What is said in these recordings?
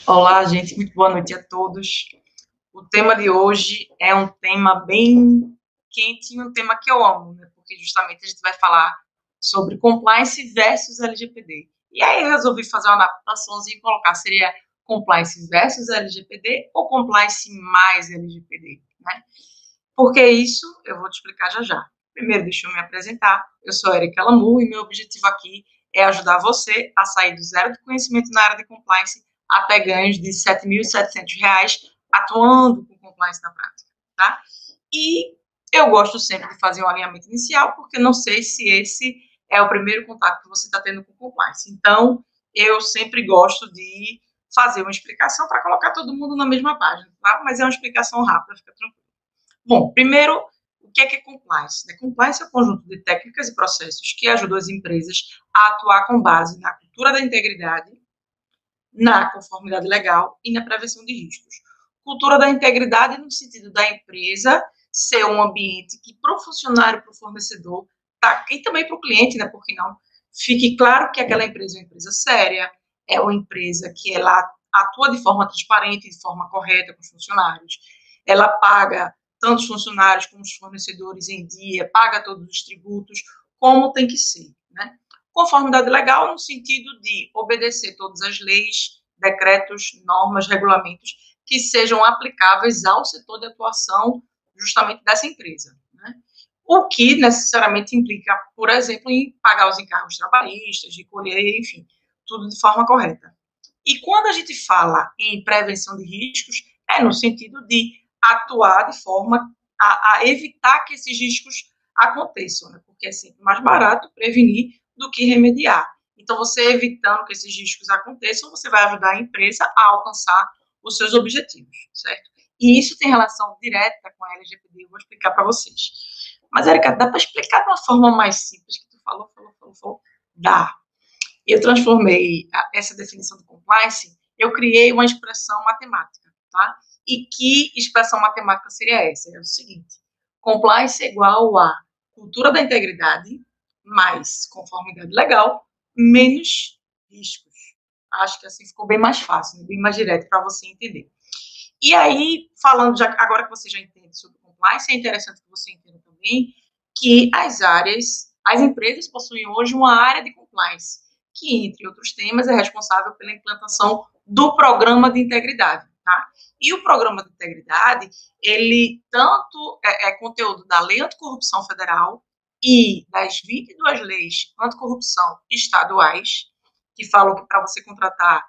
Olá, gente, muito boa noite a todos. O tema de hoje é um tema bem quente e um tema que eu amo, né? Porque justamente a gente vai falar sobre compliance versus LGPD. E aí eu resolvi fazer uma adaptaçãozinha e colocar, seria compliance versus LGPD ou compliance mais LGPD, né? Por que isso? Eu vou te explicar já já. Primeiro, deixa eu me apresentar. Eu sou Erika Lamu e meu objetivo aqui é ajudar você a sair do zero de conhecimento na área de compliance até ganhos de R$ 7.700 atuando com compliance na prática, tá? E eu gosto sempre de fazer um alinhamento inicial, porque não sei se esse é o primeiro contato que você está tendo com compliance. Então, eu sempre gosto de fazer uma explicação para colocar todo mundo na mesma página, tá? Mas é uma explicação rápida, fica tranquilo. Bom, primeiro, o que é compliance? Compliance é um conjunto de técnicas e processos que ajudam as empresas a atuar com base na cultura da integridade, na conformidade legal e na prevenção de riscos. Cultura da integridade no sentido da empresa ser um ambiente que para o funcionário, para o fornecedor, tá, e também para o cliente, né, por que não, fique claro que aquela empresa é uma empresa séria, é uma empresa que ela atua de forma transparente, de forma correta com os funcionários, ela paga tanto os funcionários como os fornecedores em dia, paga todos os tributos, como tem que ser, né? Conformidade legal no sentido de obedecer todas as leis, decretos, normas, regulamentos que sejam aplicáveis ao setor de atuação justamente dessa empresa, né? O que necessariamente implica, por exemplo, em pagar os encargos trabalhistas, recolher, enfim, tudo de forma correta. E quando a gente fala em prevenção de riscos, é no sentido de atuar de forma a evitar que esses riscos aconteçam, né? Porque é sempre mais barato prevenir do que remediar. Então, você evitando que esses riscos aconteçam, você vai ajudar a empresa a alcançar os seus objetivos, certo? E isso tem relação direta com a LGPD, eu vou explicar para vocês. Mas, Erika, dá para explicar de uma forma mais simples que tu falou? Dá. Eu transformei essa definição do compliance, eu criei uma expressão matemática, tá? E que expressão matemática seria essa? É o seguinte: compliance é igual a cultura da integridade mais conformidade legal menos riscos. Acho que assim ficou bem mais fácil, bem mais direto para você entender. E aí, falando já, agora que você já entende sobre compliance, é interessante que você entenda também que as empresas possuem hoje uma área de compliance, que, entre outros temas, é responsável pela implantação do programa de integridade, tá? E o programa de integridade, ele tanto é conteúdo da Lei Anticorrupção Federal e das 22 leis anticorrupção estaduais, que falam que para você contratar,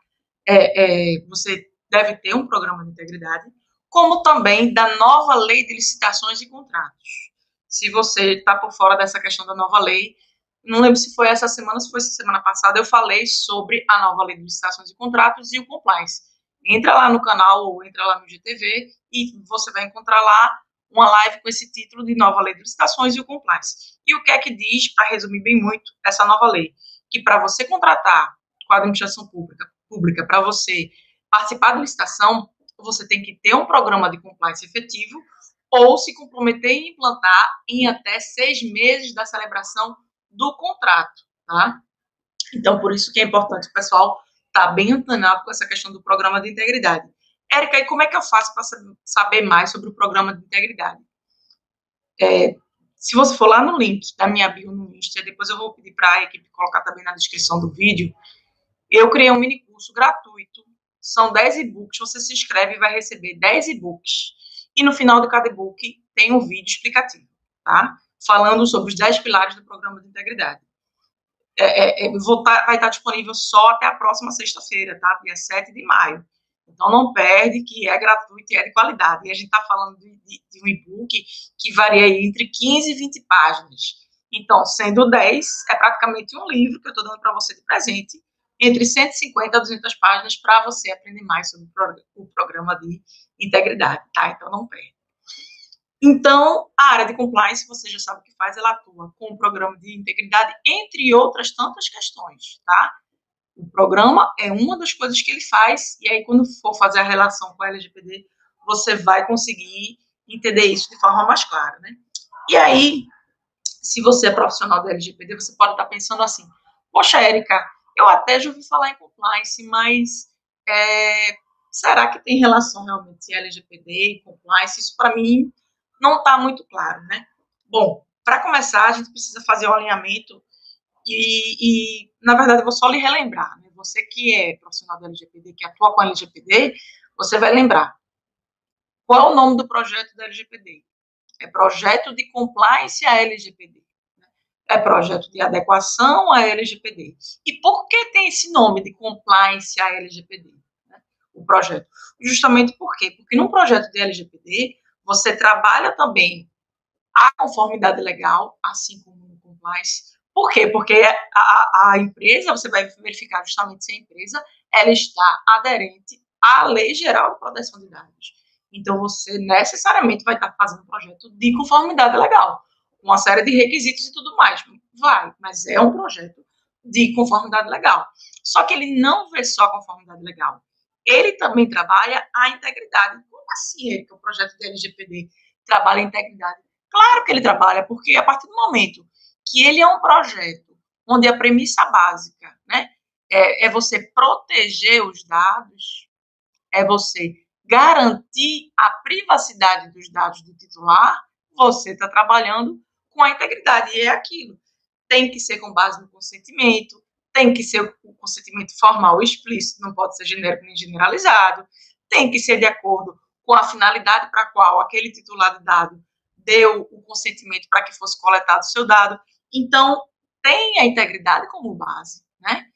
você deve ter um programa de integridade, como também da nova lei de licitações e contratos. Se você está por fora dessa questão da nova lei, não lembro se foi essa semana, se foi semana passada, eu falei sobre a nova lei de licitações e contratos e o compliance. Entra lá no canal ou entra lá no GTV e você vai encontrar lá uma live com esse título de nova lei de licitações e o compliance. E o que é que diz, para resumir bem muito, essa nova lei? Que para você contratar com a administração pública para você participar da licitação, você tem que ter um programa de compliance efetivo ou se comprometer em implantar em até 6 meses da celebração do contrato, tá? Então, por isso que é importante o pessoal estar bem antenado com essa questão do programa de integridade. Érica, e como é que eu faço para saber mais sobre o programa de integridade? Se você for lá no link da minha bio no Insta, depois eu vou pedir para a equipe colocar também na descrição do vídeo, eu criei um mini curso gratuito, são 10 e-books, você se inscreve e vai receber 10 e-books. E no final de cada e-book tem um vídeo explicativo, tá? Falando sobre os 10 pilares do programa de integridade. Vai estar disponível só até a próxima sexta-feira, tá? Dia 7 de maio. Então não perde, que é gratuito e é de qualidade. E a gente está falando de um e-book que varia entre 15 e 20 páginas. Então, sendo 10, é praticamente um livro que eu estou dando para você de presente, entre 150 a 200 páginas, para você aprender mais sobre o programa de integridade, tá? Então não perde. Então, a área de compliance, você já sabe o que faz, ela atua com o programa de integridade, entre outras tantas questões, tá? O programa é uma das coisas que ele faz, e aí quando for fazer a relação com a LGPD, você vai conseguir entender isso de forma mais clara, né? E aí, se você é profissional da LGPD, você pode estar pensando assim, poxa, Érica, eu até já ouvi falar em compliance, mas será que tem relação realmente LGPD e compliance? Isso, para mim, não está muito claro, né? Bom, para começar, a gente precisa fazer o alinhamento na verdade, eu vou só lhe relembrar, né? Você que é profissional da LGPD, que atua com a LGPD, você vai lembrar. Qual é o nome do projeto da LGPD? É Projeto de Compliance à LGPD. É Projeto de Adequação à LGPD. E por que tem esse nome de Compliance à LGPD? Né? O projeto. Justamente por quê? Porque num projeto de LGPD, você trabalha também a conformidade legal, assim como no compliance. Por quê? Porque a empresa, você vai verificar justamente se a empresa ela está aderente à Lei Geral de Proteção de Dados. Então, você necessariamente vai estar fazendo um projeto de conformidade legal, com uma série de requisitos e tudo mais. Vai, mas é um projeto de conformidade legal. Só que ele não vê só a conformidade legal. Ele também trabalha a integridade. Como assim, Erika, o projeto de LGPD trabalha a integridade? Claro que ele trabalha, porque a partir do momento que ele é um projeto onde a premissa básica, né, é você proteger os dados, é você garantir a privacidade dos dados do titular, você está trabalhando com a integridade. E é aquilo. Tem que ser com base no consentimento, tem que ser o consentimento formal e explícito, não pode ser genérico nem generalizado, tem que ser de acordo com a finalidade para a qual aquele titular de dado deu o consentimento para que fosse coletado o seu dado. Então, tem a integridade como base, né?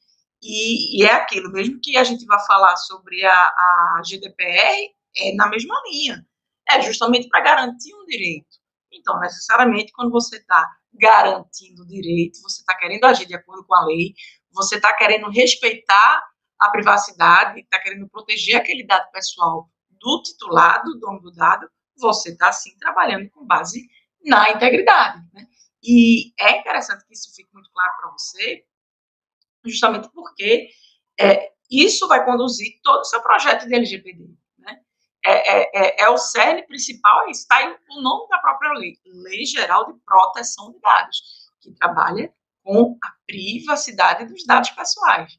E é aquilo, mesmo que a gente vá falar sobre a GDPR, é na mesma linha. É justamente para garantir um direito. Então, necessariamente, quando você está garantindo o direito, você está querendo agir de acordo com a lei, você está querendo respeitar a privacidade, está querendo proteger aquele dado pessoal do titular, do dono do dado, você está, sim, trabalhando com base na integridade. Né? E é interessante que isso fique muito claro para você, justamente porque isso vai conduzir todo o seu projeto de LGPD. Né? É o cerne principal, está aí o nome da própria lei, Lei Geral de Proteção de Dados, que trabalha com a privacidade dos dados pessoais.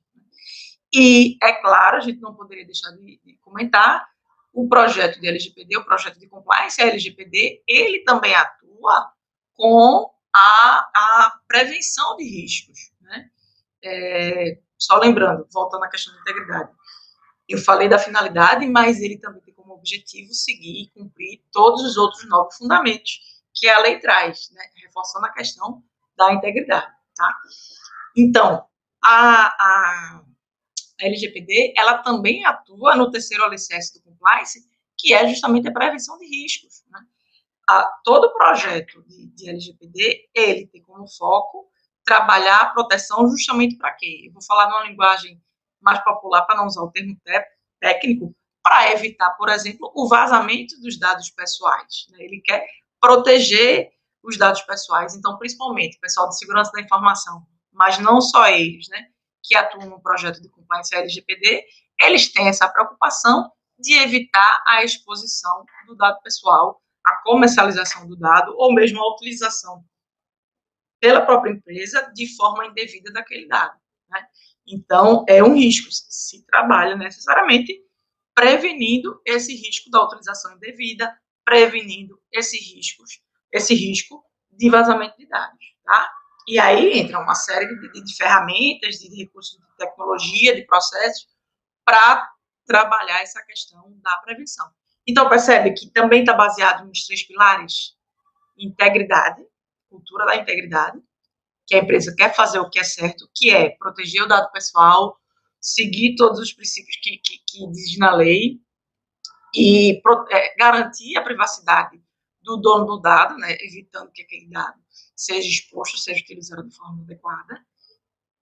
E, é claro, a gente não poderia deixar de comentar, o projeto de LGPD, o projeto de compliance, a LGPD, ele também atua com a prevenção de riscos, né? Só lembrando, voltando à questão da integridade, eu falei da finalidade, mas ele também tem como objetivo seguir e cumprir todos os outros 9 fundamentos que a lei traz, né? Reforçando a questão da integridade, tá? Então, a LGPD, ela também atua no terceiro alicerce do compliance, que é justamente a prevenção de riscos, né? Todo projeto de LGPD, ele tem como foco trabalhar a proteção justamente para quê? Eu vou falar numa linguagem mais popular, para não usar o termo técnico, para evitar, por exemplo, o vazamento dos dados pessoais. Né? Ele quer proteger os dados pessoais, então, principalmente, o pessoal de segurança da informação, mas não só eles, né, que atuam no projeto de compliance LGPD, eles têm essa preocupação de evitar a exposição do dado pessoal, a comercialização do dado, ou mesmo a utilização pela própria empresa de forma indevida daquele dado. Né? Então, é um risco. Se trabalha necessariamente prevenindo esse risco da utilização indevida, prevenindo esse risco de vazamento de dados. Tá? E aí entra uma série de ferramentas, de recursos de tecnologia, de processos, para trabalhar essa questão da prevenção. Então, percebe que também está baseado nos 3 pilares: integridade, cultura da integridade, que a empresa quer fazer o que é certo, que é proteger o dado pessoal, seguir todos os princípios que diz na lei e garantir a privacidade do dono do dado, né, evitando que aquele dado seja exposto, seja utilizado de forma adequada.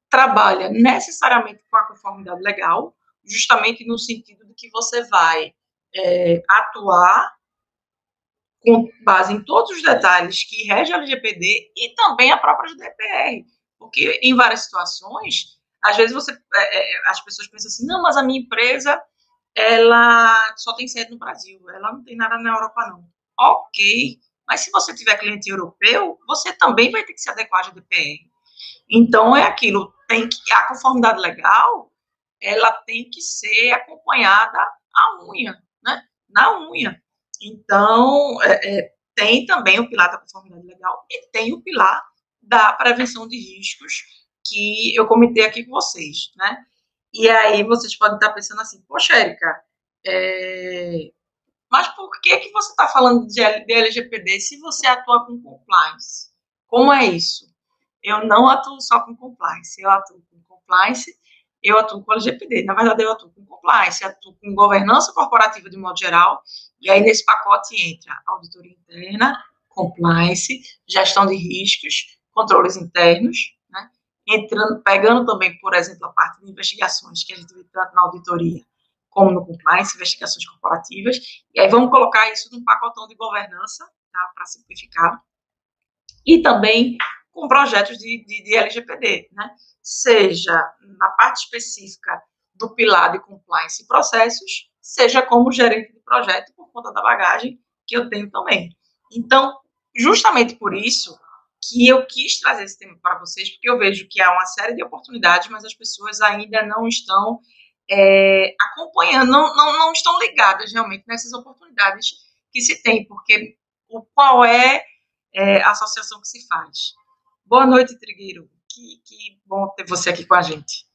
Trabalha necessariamente com a conformidade legal, justamente no sentido de que você vai atuar com base em todos os detalhes que rege a LGPD e também a própria GDPR, porque em várias situações, às vezes as pessoas pensam assim, não, mas a minha empresa, ela só tem sede no Brasil, ela não tem nada na Europa não. Ok, mas se você tiver cliente europeu, você também vai ter que se adequar à GDPR. Então, é aquilo, a conformidade legal, ela tem que ser acompanhada à unha, né? Na unha. Então, tem também o pilar da conformidade legal e tem o pilar da prevenção de riscos que eu comentei aqui com vocês, né? E aí vocês podem estar pensando assim, poxa, Érica, mas por que você está falando de LGPD se você atua com compliance? Como é isso? Eu não atuo só com compliance, eu atuo com compliance, eu atuo com LGPD. Na verdade, eu atuo com compliance, atuo com governança corporativa de modo geral, e aí nesse pacote entra auditoria interna, compliance, gestão de riscos, controles internos, né? Pegando também, por exemplo, a parte de investigações que a gente vê tanto na auditoria como no compliance, investigações corporativas, e aí vamos colocar isso num pacotão de governança, tá, para simplificar, e também com projetos de LGPD, né? Seja na parte específica do pilar de compliance e processos, seja como gerente de projeto por conta da bagagem que eu tenho também. Então, justamente por isso que eu quis trazer esse tema para vocês, porque eu vejo que há uma série de oportunidades, mas as pessoas ainda não estão acompanhando, não estão ligadas realmente nessas oportunidades que se tem, porque qual é a associação que se faz. Boa noite, Trigueiro. Que bom ter você aqui com a gente.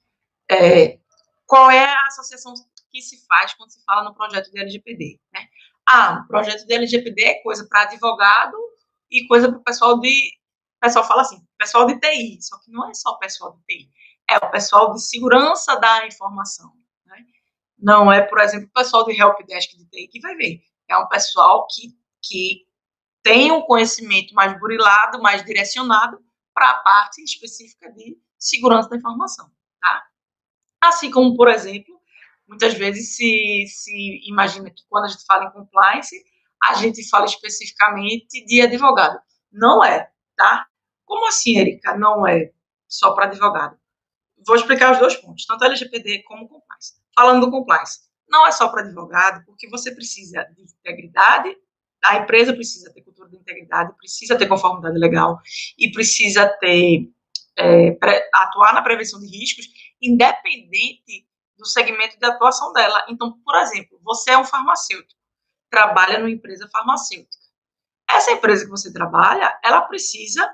Qual é a associação que se faz quando se fala no projeto de LGPD? Né? O projeto de LGPD é coisa para advogado e coisa para o pessoal de... O pessoal fala assim, pessoal de TI, só que não é só o pessoal de TI, é o pessoal de segurança da informação. Né? Não é, por exemplo, o pessoal de helpdesk de TI que vai ver. É um pessoal que tem um conhecimento mais burilado, mais direcionado para a parte específica de segurança da informação, tá? Assim como, por exemplo, muitas vezes se imagina que quando a gente fala em compliance, a gente fala especificamente de advogado. Não é, tá? Como assim, Erika? Não é só para advogado. Vou explicar os dois pontos, tanto LGPD como compliance. Falando do compliance, não é só para advogado, porque você precisa de integridade, a empresa precisa ter cultura de integridade, precisa ter conformidade legal e precisa ter atuar na prevenção de riscos, independente do segmento de atuação dela. Então, por exemplo, você é um farmacêutico, trabalha numa empresa farmacêutica. Essa empresa que você trabalha, ela precisa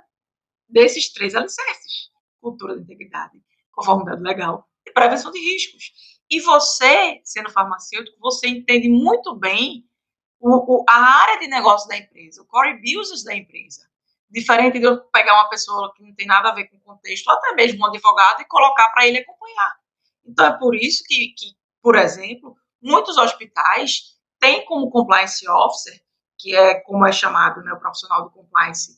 desses 3 alicerces: cultura de integridade, conformidade legal e prevenção de riscos. E você, sendo farmacêutico, você entende muito bem a área de negócio da empresa, o core business da empresa. Diferente de eu pegar uma pessoa que não tem nada a ver com o contexto, ou até mesmo um advogado, e colocar para ele acompanhar. Então, é por isso que, por exemplo, muitos hospitais têm como compliance officer, que é como é chamado, né, o profissional do compliance,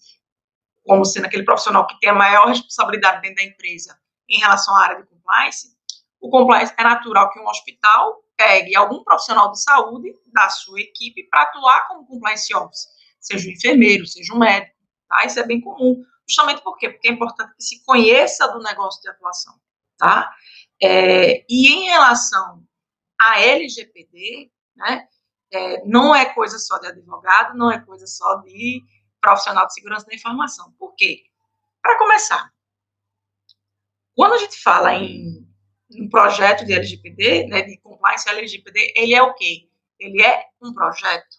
como sendo aquele profissional que tem a maior responsabilidade dentro da empresa em relação à área de compliance. O compliance é natural que um hospital pegue algum profissional de saúde da sua equipe para atuar como compliance officer, seja um enfermeiro, seja um médico, tá? Isso é bem comum. Justamente por quê? Porque é importante que se conheça do negócio de atuação, tá? E em relação à LGPD, né, não é coisa só de advogado, não é coisa só de profissional de segurança da informação. Por quê? Para começar, quando a gente fala em um projeto de LGPD, né, de compliance LGPD, ele é o quê? Ele é um projeto.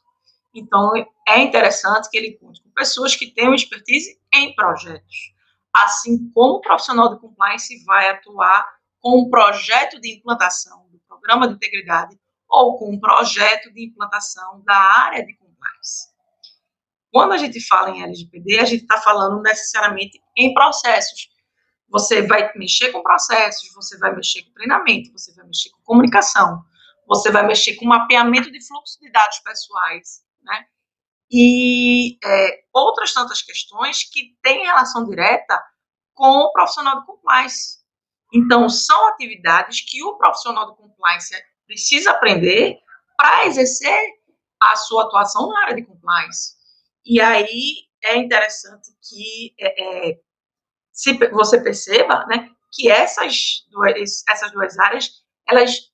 Então, é interessante que ele conte com pessoas que tenham expertise em projetos. Assim como o profissional de compliance vai atuar com um projeto de implantação do programa de integridade ou com um projeto de implantação da área de compliance. Quando a gente fala em LGPD, a gente está falando necessariamente em processos. Você vai mexer com processos, você vai mexer com treinamento, você vai mexer com comunicação, você vai mexer com mapeamento de fluxo de dados pessoais, né? E outras tantas questões que têm relação direta com o profissional de compliance. Então, são atividades que o profissional de compliance precisa aprender para exercer a sua atuação na área de compliance. E aí é interessante que se você perceba, né, que essas duas áreas, elas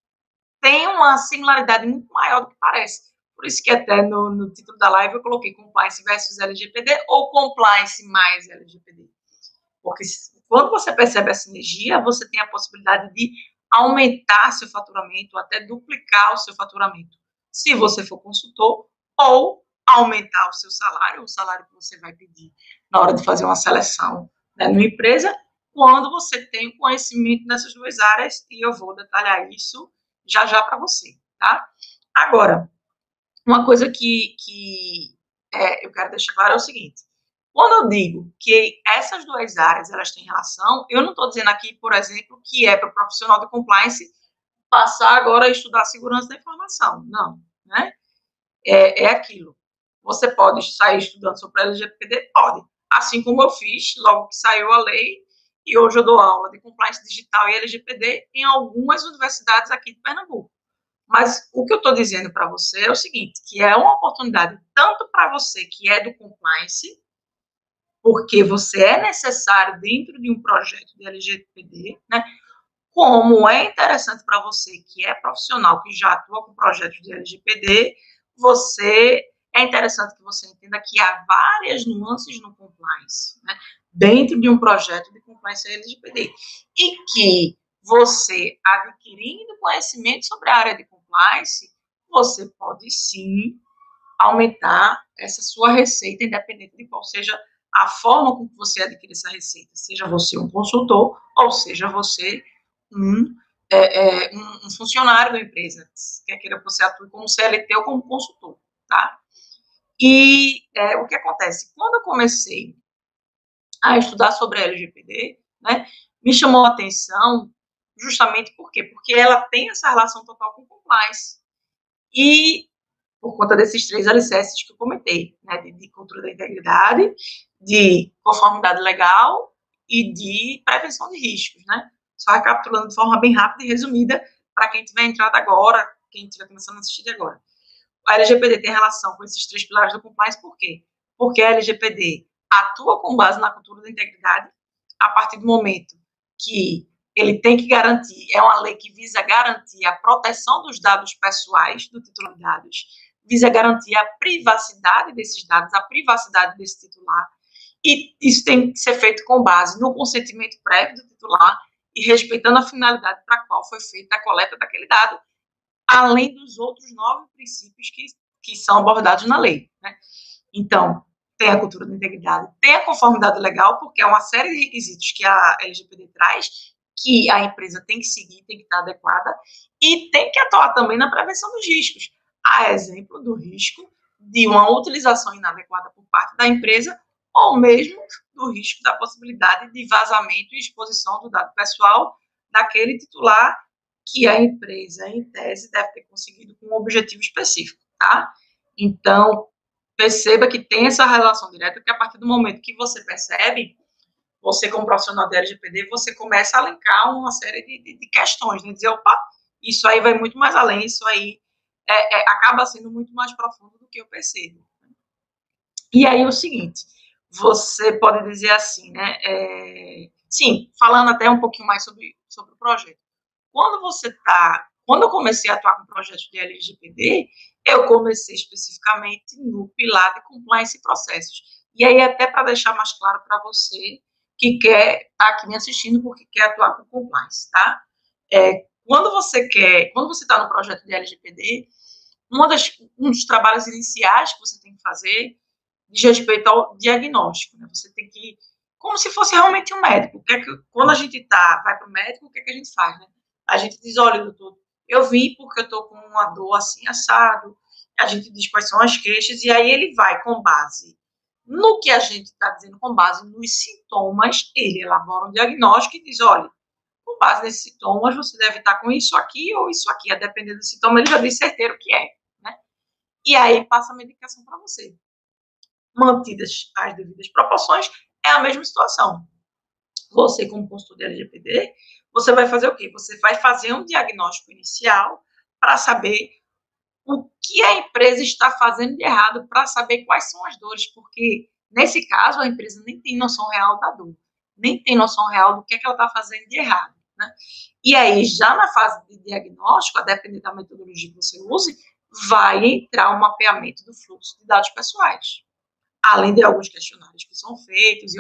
têm uma similaridade muito maior do que parece. Por isso que até no título da live eu coloquei compliance versus LGPD ou compliance mais LGPD. Porque quando você percebe a sinergia, você tem a possibilidade de aumentar seu faturamento, até duplicar o seu faturamento, se você for consultor, ou aumentar o seu salário, o salário que você vai pedir na hora de fazer uma seleção, né, numa empresa, quando você tem conhecimento nessas duas áreas, e eu vou detalhar isso já já para você, tá? Agora, uma coisa que eu quero deixar claro é o seguinte: quando eu digo que essas duas áreas elas têm relação, eu não estou dizendo aqui, por exemplo, que é para o profissional de compliance passar agora a estudar segurança da informação. Não, né? É aquilo. Você pode sair estudando sobre a LGPD? Pode. Assim como eu fiz logo que saiu a lei, e hoje eu dou aula de compliance digital e LGPD em algumas universidades aqui de Pernambuco. Mas o que eu estou dizendo para você é o seguinte, que é uma oportunidade tanto para você que é do compliance, porque você é necessário dentro de um projeto de LGPD, né? Como é interessante para você que é profissional, que já atua com projetos de LGPD, é interessante que você entenda que há várias nuances no compliance, né? Dentro de um projeto de compliance LGPD. E que você, adquirindo conhecimento sobre a área de compliance, você pode sim aumentar essa sua receita, independente de qual seja a forma com que você adquire essa receita, seja você um consultor ou seja você um, um funcionário da empresa, quer queira que você atue como CLT ou como consultor, tá? E o que acontece? Quando eu comecei a estudar sobre a LGPD, né, me chamou a atenção justamente por quê? Porque ela tem essa relação total com compliance. E por conta desses três alicerces que eu comentei, né, de cultura da integridade, de conformidade legal e de prevenção de riscos, né? Só recapitulando de forma bem rápida e resumida para quem tiver entrado agora, quem estiver começando a assistir agora. A LGPD tem relação com esses três pilares do compliance, por quê? Porque a LGPD atua com base na cultura da integridade, a partir do momento que ele tem que garantir, é uma lei que visa garantir a proteção dos dados pessoais do titular de dados, visa garantir a privacidade desses dados, a privacidade desse titular, e isso tem que ser feito com base no consentimento prévio do titular e respeitando a finalidade para a qual foi feita a coleta daquele dado, além dos outros 9 princípios que são abordados na lei, né? Então, tem a cultura da integridade, tem a conformidade legal, porque é uma série de requisitos que a LGPD traz, que a empresa tem que seguir, tem que estar adequada, e tem que atuar também na prevenção dos riscos. A exemplo do risco de uma utilização inadequada por parte da empresa, ou mesmo do risco da possibilidade de vazamento e exposição do dado pessoal daquele titular que a empresa, em tese, deve ter conseguido com um objetivo específico, tá? Então, perceba que tem essa relação direta, porque a partir do momento que você percebe, você como profissional de LGPD, você começa a linkar uma série de questões, né? Dizer, opa, isso aí vai muito mais além, isso aí acaba sendo muito mais profundo do que eu percebo. E aí o seguinte, você pode dizer assim, né? Sim, falando até um pouquinho mais sobre o projeto. Quando eu comecei a atuar com projetos de LGPD, eu comecei especificamente no pilar de compliance e processos. E aí, até para deixar mais claro para você que quer estar aqui me assistindo porque quer atuar com compliance, tá? Quando você está no projeto de LGPD, um dos trabalhos iniciais que você tem que fazer diz respeito ao diagnóstico, né? Você tem que, como se fosse realmente um médico. Quando a gente vai para o médico, o que a gente faz, né? A gente diz, olha, doutor, eu vim porque eu estou com uma dor assim, assado. A gente diz quais são as queixas, e aí ele vai com base no que a gente está dizendo, com base nos sintomas, ele elabora um diagnóstico e diz, olha, com base nesses sintomas, você deve estar com isso aqui ou isso aqui. A depender do sintoma, ele já diz certeiro o que é, né? E aí passa a medicação para você. Mantidas as devidas proporções, é a mesma situação. Você, como consultor de LGPD, você vai fazer o quê? Você vai fazer um diagnóstico inicial para saber o que a empresa está fazendo de errado, para saber quais são as dores, porque, nesse caso, a empresa nem tem noção real da dor, nem tem noção real do que ela está fazendo de errado, né? E aí, já na fase de diagnóstico, a depender da metodologia que você use, vai entrar o mapeamento do fluxo de dados pessoais, além de alguns questionários que são feitos e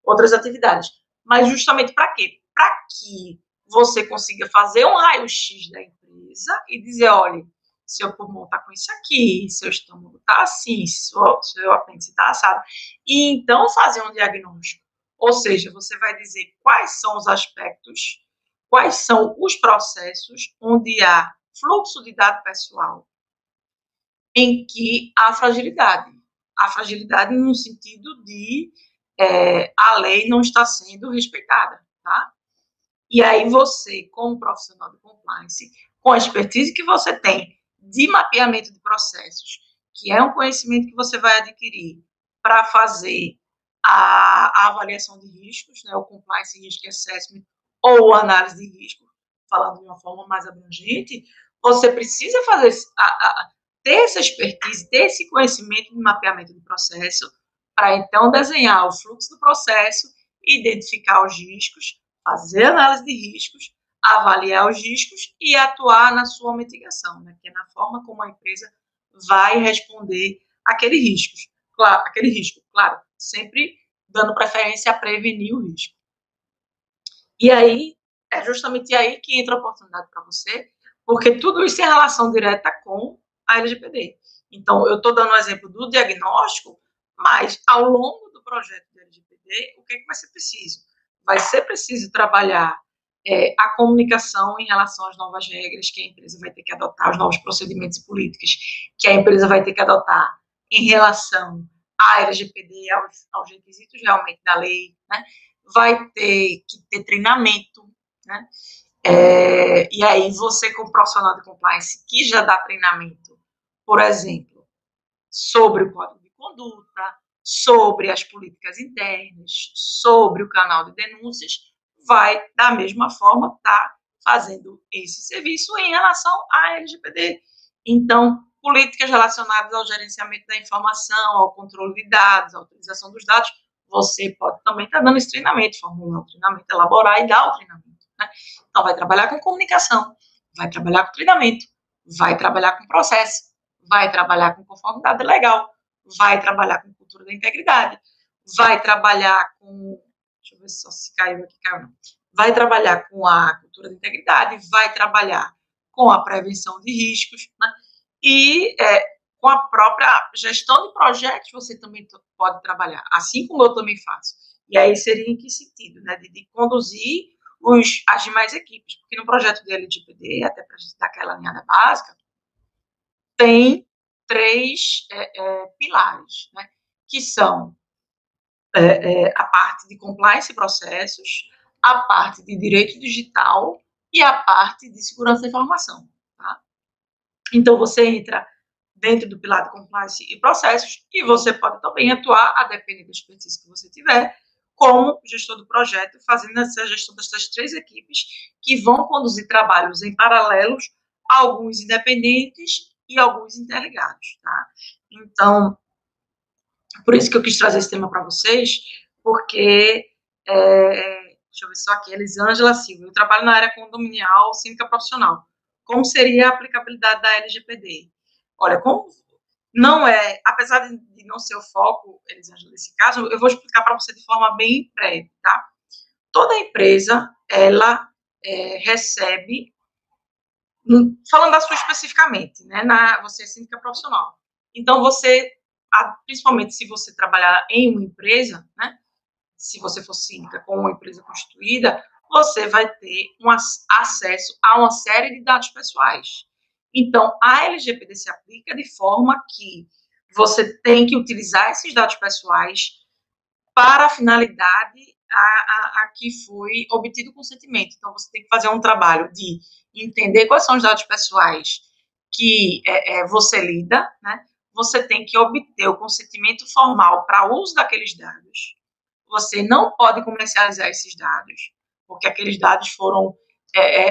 outras atividades. Mas justamente para quê? Para que você consiga fazer um raio-x da empresa e dizer, olha, seu pulmão está com isso aqui, seu estômago está assim, seu apêndice está assado. E então fazer um diagnóstico. Ou seja, você vai dizer quais são os aspectos, quais são os processos onde há fluxo de dado pessoal em que há fragilidade. A fragilidade no sentido de a lei não está sendo respeitada, tá? E aí você, como profissional de compliance, com a expertise que você tem de mapeamento de processos, que é um conhecimento que você vai adquirir para fazer a avaliação de riscos, né, o compliance risk assessment ou análise de risco, falando de uma forma mais abrangente, você precisa fazer ter essa expertise, ter esse conhecimento de mapeamento de processo, para então desenhar o fluxo do processo, identificar os riscos, fazer análise de riscos, avaliar os riscos e atuar na sua mitigação, né, que é na forma como a empresa vai responder aquele risco. Claro, sempre dando preferência a prevenir o risco. E aí, é justamente aí que entra a oportunidade para você, porque tudo isso tem relação direta com a LGPD. Então, eu estou dando o exemplo do diagnóstico, mas ao longo do projeto da LGPD, o que vai ser preciso? Vai ser preciso trabalhar a comunicação em relação às novas regras que a empresa vai ter que adotar, os novos procedimentos e políticas que a empresa vai ter que adotar em relação à LGPD, aos requisitos realmente da lei, né? Vai ter que ter treinamento, né? E aí você, como profissional de compliance, que já dá treinamento, por exemplo, sobre o código de conduta, sobre as políticas internas, sobre o canal de denúncias, vai, da mesma forma, estar fazendo esse serviço em relação à LGPD. Então, políticas relacionadas ao gerenciamento da informação, ao controle de dados, à utilização dos dados, você pode também estar dando esse treinamento, formular o treinamento, elaborar e dar o treinamento. Né? Então, vai trabalhar com comunicação, vai trabalhar com treinamento, vai trabalhar com processo, vai trabalhar com conformidade legal, vai trabalhar com cultura da integridade, vai trabalhar com... Deixa eu ver só se caiu aqui, caiu não. Vai trabalhar com a cultura da integridade, vai trabalhar com a prevenção de riscos, né? E com a própria gestão de projetos você também pode trabalhar, assim como eu também faço. E aí seria em que sentido? Né? De conduzir as demais equipes, porque no projeto de LGPD, até para a gente dar aquela alinhada básica, tem 3 pilares, né? Que são a parte de compliance e processos, a parte de direito digital e a parte de segurança da informação. Tá? Então, você entra dentro do pilar de compliance e processos e você pode também atuar, a depender da expertise que você tiver, como gestor do projeto, fazendo essa gestão dessas 3 equipes que vão conduzir trabalhos em paralelos, alguns independentes e alguns interligados. Tá? Então, por isso que eu quis trazer esse tema para vocês, porque, deixa eu ver só aqui, Elisângela Silva, eu trabalho na área condominial, síndica profissional. Como seria a aplicabilidade da LGPD? Olha, como não é, apesar de não ser o foco, Elisângela, nesse caso, eu vou explicar para você de forma bem breve, tá? Toda empresa, ela recebe, falando da sua especificamente, né? Você é síndica profissional. Então, você, principalmente se você trabalhar em uma empresa, né? Se você for síndica com uma empresa constituída, você vai ter acesso a uma série de dados pessoais. Então, a LGPD se aplica de forma que você tem que utilizar esses dados pessoais para a finalidade a que foi obtido o consentimento. Então, você tem que fazer um trabalho de entender quais são os dados pessoais que você lida, né? Você tem que obter o consentimento formal para o uso daqueles dados. Você não pode comercializar esses dados, porque aqueles dados foram,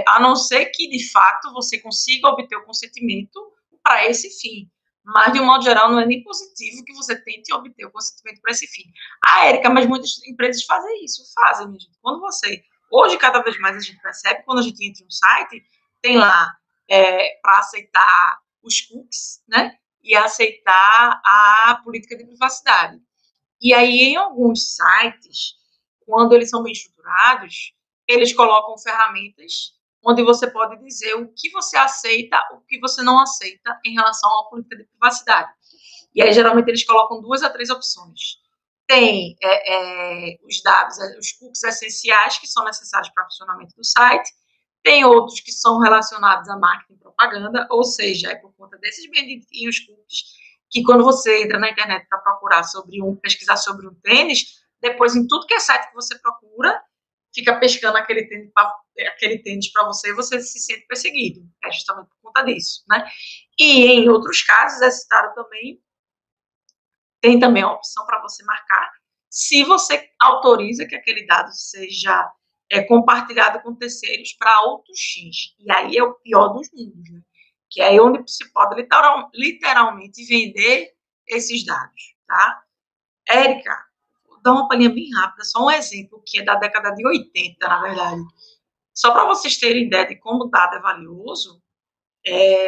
a não ser que, de fato, você consiga obter o consentimento para esse fim. Mas, de um modo geral, não é nem positivo que você tente obter o consentimento para esse fim. Érica, mas muitas empresas fazem isso. Fazem, minha gente. Quando você... Hoje, cada vez mais, a gente percebe, quando a gente entra em um site, tem lá para aceitar os cookies, né? E aceitar a política de privacidade. E aí, em alguns sites, quando eles são bem estruturados, eles colocam ferramentas onde você pode dizer o que você aceita, o que você não aceita em relação à política de privacidade. E aí, geralmente, eles colocam 2 a 3 opções. Tem os dados, os cookies essenciais, que são necessários para o funcionamento do site. Tem outros que são relacionados a marketing e propaganda, ou seja, é por conta desses benditinhos cookies que quando você entra na internet para procurar pesquisar sobre um tênis, depois em tudo que é site que você procura, fica pescando aquele tênis para você e você se sente perseguido. É justamente por conta disso, né? E em outros casos, é citado também, tem também a opção para você marcar se você autoriza que aquele dado seja compartilhado com terceiros para outros fins. E aí é o pior dos mundos, né? Que é onde se pode literalmente vender esses dados, tá? Érica, vou dar uma palhinha bem rápida, só um exemplo que é da década de 80, na verdade. Só para vocês terem ideia de como o dado é valioso,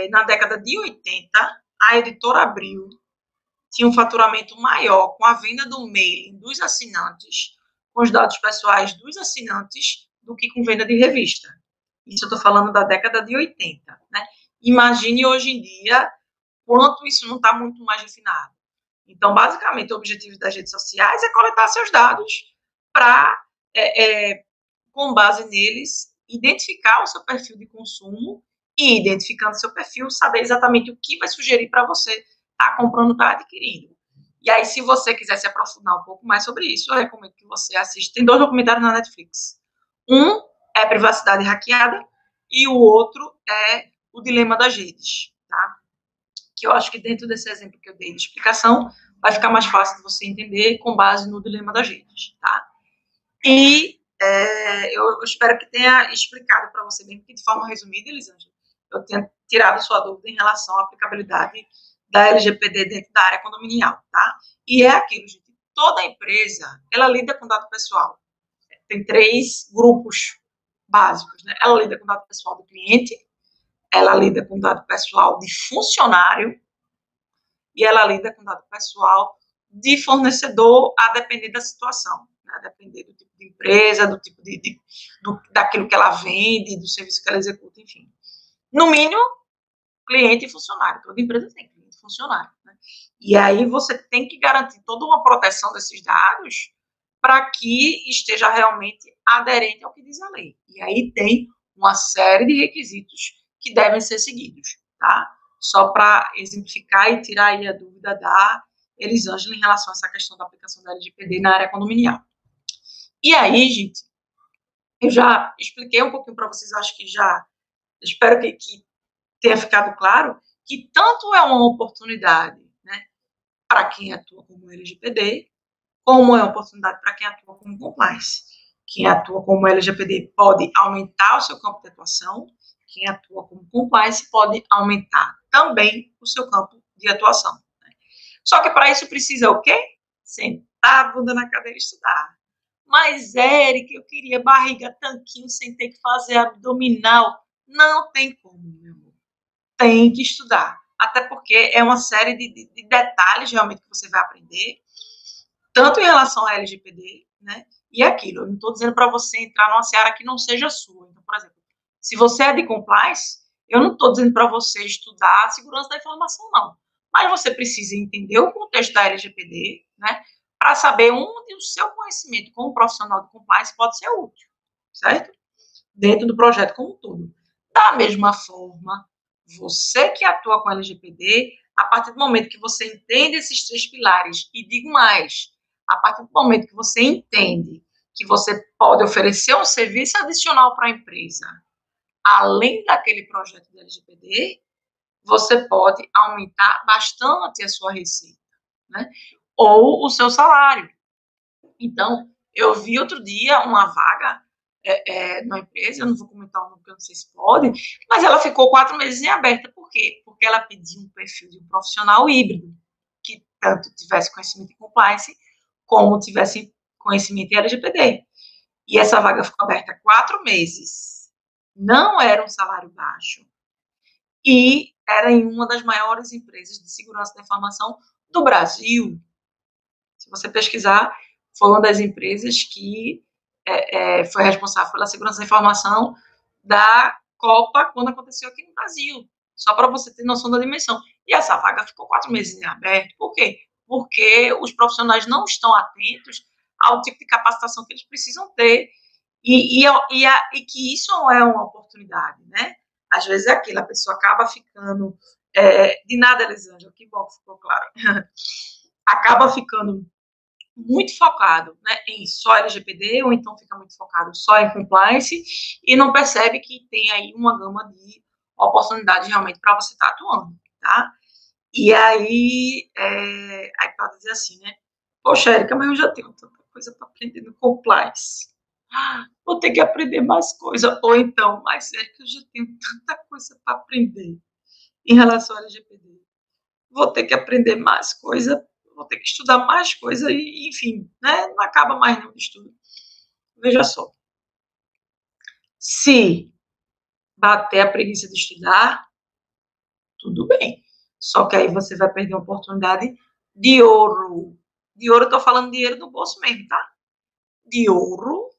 na década de 80, a editora Abril tinha um faturamento maior com a venda do mailing dos assinantes, com os dados pessoais dos assinantes, do que com venda de revista. Isso eu estou falando da década de 80, né? Imagine hoje em dia quanto isso não está muito mais refinado. Então, basicamente, o objetivo das redes sociais é coletar seus dados para, com base neles, identificar o seu perfil de consumo e, identificando seu perfil, saber exatamente o que vai sugerir para você estar comprando, estar adquirindo. E aí, se você quiser se aprofundar um pouco mais sobre isso, eu recomendo que você assista. Tem 2 documentários na Netflix. Um é Privacidade Hackeada e o outro é O Dilema das Redes, tá? Que eu acho que dentro desse exemplo que eu dei de explicação, vai ficar mais fácil de você entender com base no dilema das redes, tá? E eu espero que tenha explicado para você, mesmo que de forma resumida, Elisângela, eu tenha tirado sua dúvida em relação à aplicabilidade da LGPD dentro da área condominial, tá? E é aquilo, gente, toda empresa, ela lida com dado pessoal. Tem 3 grupos básicos, né? Ela lida com dado pessoal do cliente, ela lida com dado pessoal de funcionário e ela lida com dado pessoal de fornecedor a depender da situação, né? A depender do tipo de empresa, do tipo daquilo que ela vende, do serviço que ela executa, enfim. No mínimo, cliente e funcionário. Toda empresa tem cliente e funcionário, né? E aí você tem que garantir toda uma proteção desses dados para que esteja realmente aderente ao que diz a lei. E aí tem uma série de requisitos que devem ser seguidos, tá? Só para exemplificar e tirar aí a dúvida da Elisângela em relação a essa questão da aplicação da LGPD na área condominial. E aí, gente, eu já expliquei um pouquinho para vocês, acho que já, espero que tenha ficado claro, que tanto é uma oportunidade, né, para quem atua como LGPD, como é uma oportunidade para quem atua como compliance. Quem atua como LGPD pode aumentar o seu campo de atuação, quem atua como compliance pode aumentar também o seu campo de atuação. Né? Só que para isso precisa o quê? Sentar a bunda na cadeira e estudar. Mas, Érica, eu queria barriga tanquinho sem ter que fazer abdominal. Não tem como, meu amor. Tem que estudar. Até porque é uma série de detalhes realmente que você vai aprender, tanto em relação à LGPD, né? E aquilo, eu não estou dizendo para você entrar numa seara que não seja sua. Então, por exemplo, se você é de compliance, eu não estou dizendo para você estudar a segurança da informação, não. Mas você precisa entender o contexto da LGPD, né? Para saber onde o seu conhecimento como profissional de compliance pode ser útil, certo? Dentro do projeto como um todo. Da mesma forma, você que atua com LGPD, a partir do momento que você entende esses 3 pilares, e digo mais, a partir do momento que você entende que você pode oferecer um serviço adicional para a empresa, além daquele projeto de LGPD, você pode aumentar bastante a sua receita, né? Ou o seu salário. Então, eu vi outro dia uma vaga na empresa, eu não vou comentar o nome porque eu não sei se pode, mas ela ficou 4 meses em aberta. Por quê? Porque ela pediu um perfil de um profissional híbrido, que tanto tivesse conhecimento em compliance, como tivesse conhecimento em LGPD. E essa vaga ficou aberta 4 meses. Não era um salário baixo. E era em uma das maiores empresas de segurança da informação do Brasil. Se você pesquisar, foi uma das empresas que foi responsável pela segurança da informação da Copa quando aconteceu aqui no Brasil. Só para você ter noção da dimensão. E essa vaga ficou 4 meses em aberto. Por quê? Porque os profissionais não estão atentos ao tipo de capacitação que eles precisam ter e que isso não é uma oportunidade, né? Às vezes é aquilo, a pessoa acaba ficando de nada, Elisângela, que bom que ficou claro. Acaba ficando muito focado, né, em só LGPD, ou então fica muito focado só em compliance e não percebe que tem aí uma gama de oportunidades realmente para você estar atuando, tá? E aí pode dizer assim, né? Poxa, Érica, mas eu já tenho tanta coisa para aprender no compliance. Vou ter que aprender mais coisa. Ou então, mas Érica, eu já tenho tanta coisa para aprender em relação ao LGPD. Vou ter que aprender mais coisa, vou ter que estudar mais coisa e, enfim, né? Não acaba mais não o estudo. Veja só. Se bater a preguiça de estudar, tudo bem. Só que aí você vai perder uma oportunidade de ouro. De ouro, eu tô falando dinheiro no bolso mesmo, tá? De ouro,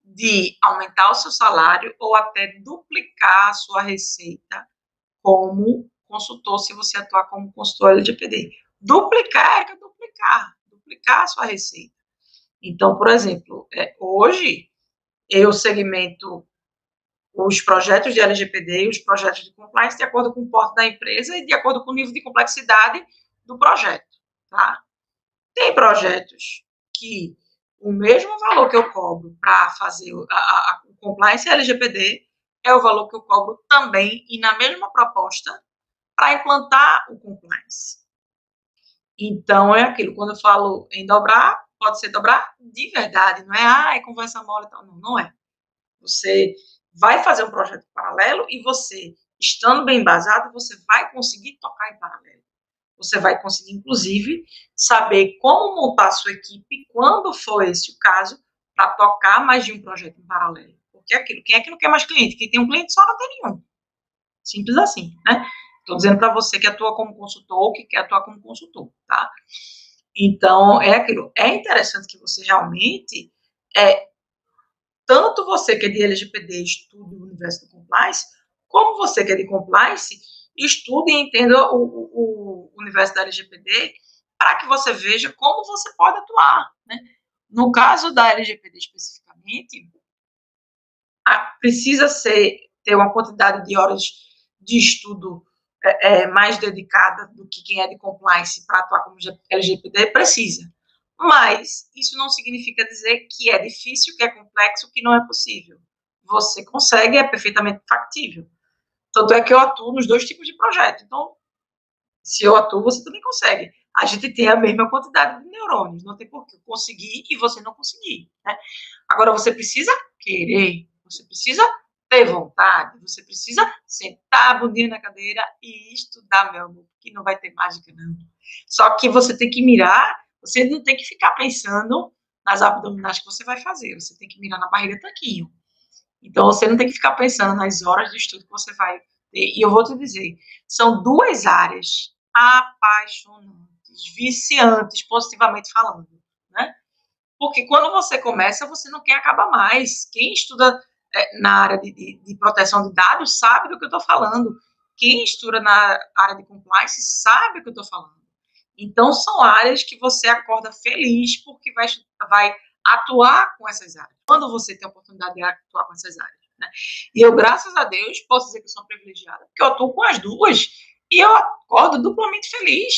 de aumentar o seu salário ou até duplicar a sua receita como consultor, se você atuar como consultor LGPD. Duplicar é duplicar a sua receita. Então, por exemplo, hoje eu segmento os projetos de LGPD e os projetos de compliance de acordo com o porte da empresa e de acordo com o nível de complexidade do projeto, tá? Tem projetos que o mesmo valor que eu cobro para fazer a compliance LGPD é o valor que eu cobro também e na mesma proposta para implantar o compliance. Então, é aquilo, quando eu falo em dobrar, pode ser dobrar de verdade, não é conversa mole e tal, não, não é. Você vai fazer um projeto paralelo e você, estando bem embasado, você vai conseguir tocar em paralelo. Você vai conseguir, inclusive, saber como montar a sua equipe, quando for esse o caso, para tocar mais de um projeto em paralelo. Porque é aquilo, quem é que não quer mais cliente? Quem tem um cliente só não tem nenhum. Simples assim, né? Estou dizendo para você que atua como consultor ou que quer atuar como consultor, tá? Então, é aquilo. É interessante que você realmente, tanto você que é de LGPD, estude o universo do compliance, como você que é de compliance, estude e entenda o universo da LGPD para que você veja como você pode atuar, né? No caso da LGPD especificamente, precisa ter uma quantidade de horas de estudo mais dedicada do que quem é de compliance para atuar como LGPD precisa. Mas isso não significa dizer que é difícil, que é complexo, que não é possível. Você consegue, é perfeitamente factível. Tanto é que eu atuo nos dois tipos de projeto. Então, se eu atuo, você também consegue. A gente tem a mesma quantidade de neurônios. Não tem por que eu conseguir e você não conseguir, né? Agora, você precisa querer, você precisa ter vontade, você precisa sentar a bundinha na cadeira e estudar, meu amor, que não vai ter mágica, não. Só que você tem que mirar, você não tem que ficar pensando nas abdominais que você vai fazer, você tem que mirar na barriga tanquinho. Então, você não tem que ficar pensando nas horas de estudo que você vai ter. E eu vou te dizer, são duas áreas apaixonantes, viciantes, positivamente falando, né? Porque quando você começa, você não quer acabar mais. Quem estuda na área de proteção de dados sabe do que eu estou falando. Quem estuda na área de compliance sabe do que eu estou falando. Então, são áreas que você acorda feliz porque vai atuar com essas áreas. Quando você tem a oportunidade de atuar com essas áreas, né? E eu, graças a Deus, posso dizer que eu sou privilegiada, porque eu atuo com as duas e eu acordo duplamente feliz.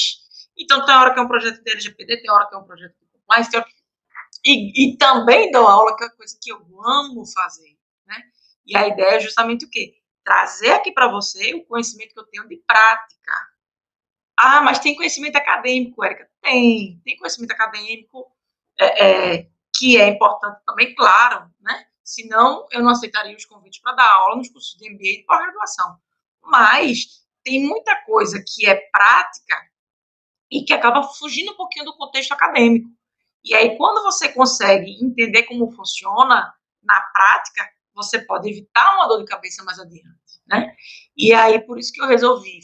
Então, tem hora que é um projeto de LGPD, tem hora que é um projeto de compliance, tem hora e também dou aula, que é uma coisa que eu amo fazer, né? E a ideia é justamente o quê? Trazer aqui para você o conhecimento que eu tenho de prática. Ah, mas tem conhecimento acadêmico, Érica? Tem conhecimento acadêmico que é importante também, claro, né? Senão, eu não aceitaria os convites para dar aula nos cursos de MBA e de pós-graduação. Mas tem muita coisa que é prática e que acaba fugindo um pouquinho do contexto acadêmico. E aí, quando você consegue entender como funciona na prática, você pode evitar uma dor de cabeça mais adiante, né? E aí, por isso que eu resolvi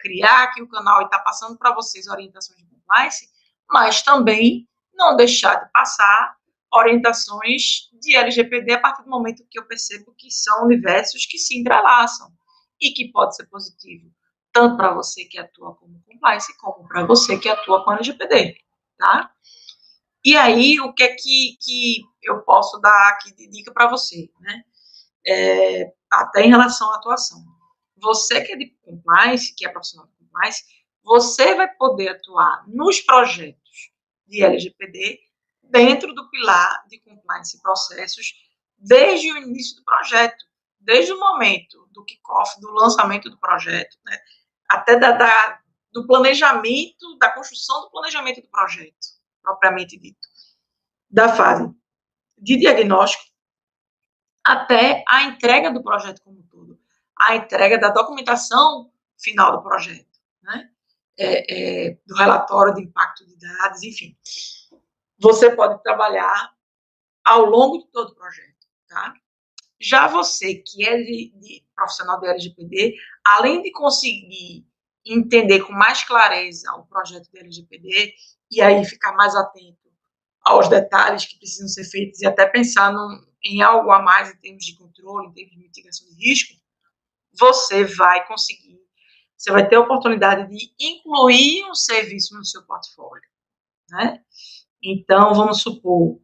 criar aqui o canal e estar passando para vocês orientações de compliance, mas também não deixar de passar orientações de LGPD a partir do momento que eu percebo que são universos que se entrelaçam e que pode ser positivo tanto para você que atua como compliance, como para você que atua com LGPD, tá? E aí, o que é que eu posso dar aqui de dica para você, né? Até em relação à atuação. Você que é de compliance, que é profissional de compliance, você vai poder atuar nos projetos de LGPD dentro do pilar de compliance e processos desde o início do projeto, desde o momento do kickoff, do lançamento do projeto, né? Até do planejamento, da construção do planejamento do projeto, propriamente dito, da fase de diagnóstico até a entrega do projeto como um todo, a entrega da documentação final do projeto, né? Do relatório de impacto de dados, enfim. Você pode trabalhar ao longo de todo o projeto, tá? Já você que é de profissional de LGPD, além de conseguir entender com mais clareza o projeto de LGPD e aí ficar mais atento aos detalhes que precisam ser feitos e até pensar em algo a mais em termos de controle, em termos de mitigação de risco, você vai conseguir, você vai ter a oportunidade de incluir um serviço no seu portfólio, né? Então, vamos supor,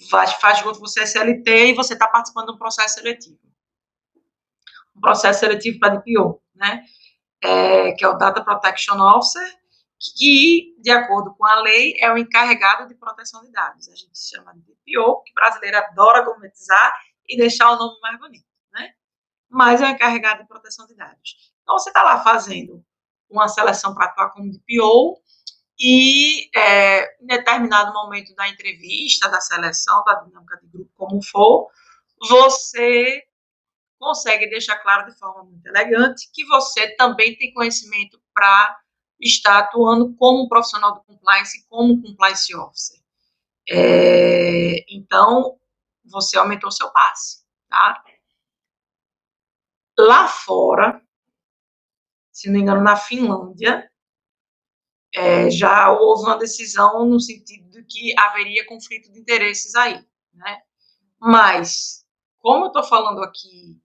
faz de conta que você é CLT e você está participando de um processo seletivo. Um processo seletivo para DPO, né? Que é o Data Protection Officer, que, de acordo com a lei, é o encarregado de proteção de dados. A gente chama de DPO, que brasileiro adora gourmetizar e deixar o nome mais bonito, né? Mas é o encarregado de proteção de dados. Então, você está lá fazendo uma seleção para atuar como DPO e, em determinado momento da entrevista, da seleção, da dinâmica de grupo, como for, você consegue deixar claro de forma muito elegante que você também tem conhecimento para estar atuando como profissional do compliance, como compliance officer. Então, você aumentou seu passe, tá? Lá fora, se não me engano, na Finlândia, já houve uma decisão no sentido de que haveria conflito de interesses aí, né? Mas, como eu estou falando aqui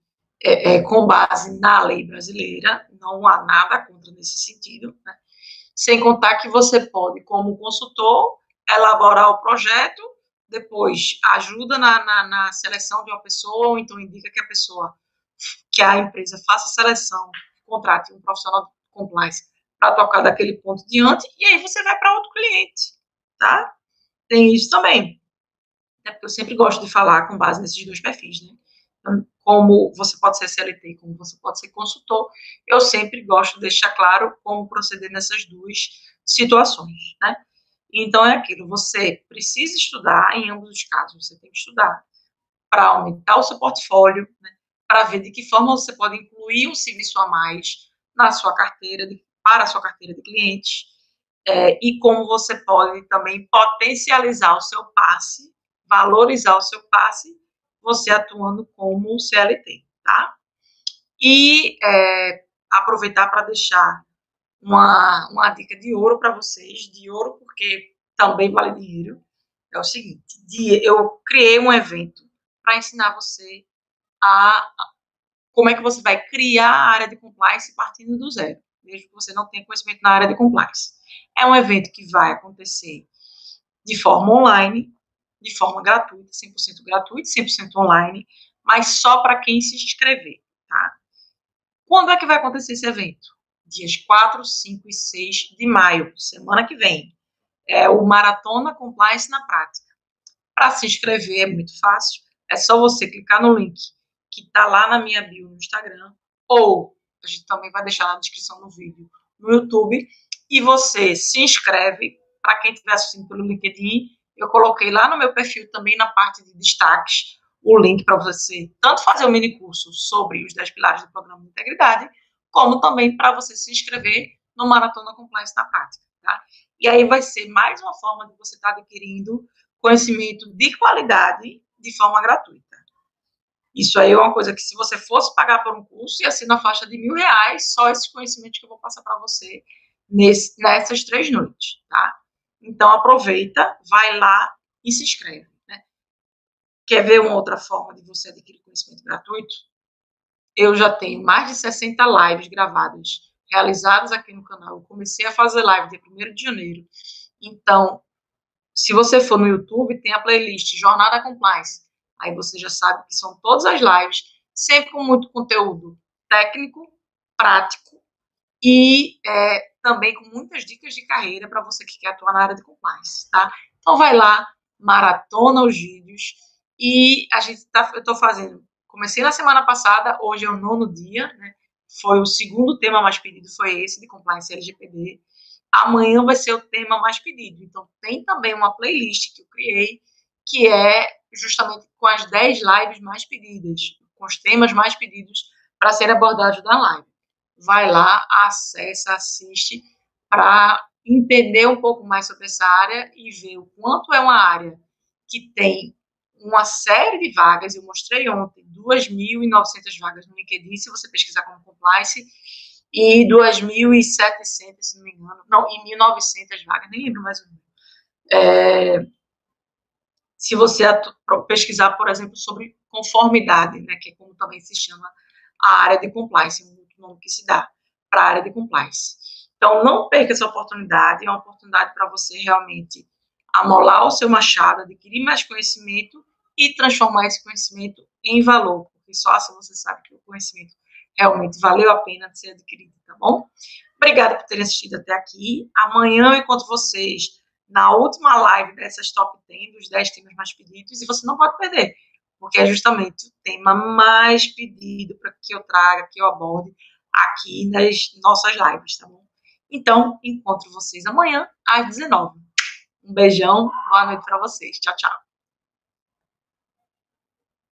com base na lei brasileira, não há nada contra nesse sentido, né? Sem contar que você pode, como consultor, elaborar o projeto, depois ajuda na seleção de uma pessoa, ou então indica que a pessoa, que a empresa faça a seleção, contrate um profissional de compliance para tocar daquele ponto diante, e aí você vai para outro cliente, tá? Tem isso também. É porque eu sempre gosto de falar com base nesses dois perfis, né? Então, como você pode ser CLT, como você pode ser consultor, eu sempre gosto de deixar claro como proceder nessas duas situações, né? Então, é aquilo, você precisa estudar, em ambos os casos, você tem que estudar para aumentar o seu portfólio, né? Para ver de que forma você pode incluir um serviço a mais na sua carteira, para a sua carteira de clientes, e como você pode também potencializar o seu passe, valorizar o seu passe, você atuando como CLT, tá? E aproveitar para deixar uma dica de ouro para vocês, de ouro porque também vale dinheiro, é o seguinte, eu criei um evento para ensinar você como é que você vai criar a área de compliance partindo do zero, mesmo que você não tenha conhecimento na área de compliance. É um evento que vai acontecer de forma online, de forma gratuita, 100% gratuito, 100% online, mas só para quem se inscrever, tá? Quando é que vai acontecer esse evento? Dias 4, 5 e 6 de maio, semana que vem. É o Maratona Compliance na Prática. Para se inscrever é muito fácil, é só você clicar no link que está lá na minha bio no Instagram, ou a gente também vai deixar na descrição do vídeo no YouTube, e você se inscreve. Para quem estiver assistindo pelo LinkedIn, eu coloquei lá no meu perfil também na parte de destaques o link para você tanto fazer o mini curso sobre os 10 pilares do programa de integridade, como também para você se inscrever no Maratona Compliance na Prática, tá? E aí vai ser mais uma forma de você estar adquirindo conhecimento de qualidade de forma gratuita. Isso aí é uma coisa que, se você fosse pagar por um curso, ia ser na faixa de R$1.000, só esses conhecimentos que eu vou passar para você nessas 3 noites, tá? Então, aproveita, vai lá e se inscreve, né? Quer ver uma outra forma de você adquirir conhecimento gratuito? Eu já tenho mais de 60 lives gravadas, realizadas aqui no canal. Eu comecei a fazer live dia 1º de janeiro. Então, se você for no YouTube, tem a playlist Jornada Compliance. Aí você já sabe que são todas as lives, sempre com muito conteúdo técnico, prático e também com muitas dicas de carreira para você que quer atuar na área de compliance, tá? Então vai lá, maratona os vídeos e eu estou fazendo. Comecei na semana passada, hoje é o 9º dia, né? Foi o segundo tema mais pedido, foi esse de compliance LGPD. Amanhã vai ser o tema mais pedido. Então, tem também uma playlist que eu criei, que é justamente com as 10 lives mais pedidas, com os temas mais pedidos para serem abordados na live. Vai lá, acessa, assiste, para entender um pouco mais sobre essa área e ver o quanto é uma área que tem uma série de vagas. Eu mostrei ontem 2.900 vagas no LinkedIn, se você pesquisar como compliance, e 2.700, se não me engano, não, e 1.900 vagas, nem lembro mais o número. Se você pesquisar, por exemplo, sobre conformidade, né, que é como também se chama a área de compliance, um outro nome que se dá para a área de compliance. Então, não perca essa oportunidade, é uma oportunidade para você realmente amolar o seu machado, adquirir mais conhecimento e transformar esse conhecimento em valor, porque só assim você sabe que o conhecimento realmente valeu a pena de ser adquirido, tá bom? Obrigada por terem assistido até aqui. Amanhã eu encontro vocês na última live dessas top 10, dos 10 temas mais pedidos, e você não pode perder, porque é justamente o tema mais pedido para que eu traga, que eu aborde aqui nas nossas lives, tá bom? Então, encontro vocês amanhã às 19h. Um beijão, boa noite para vocês. Tchau, tchau.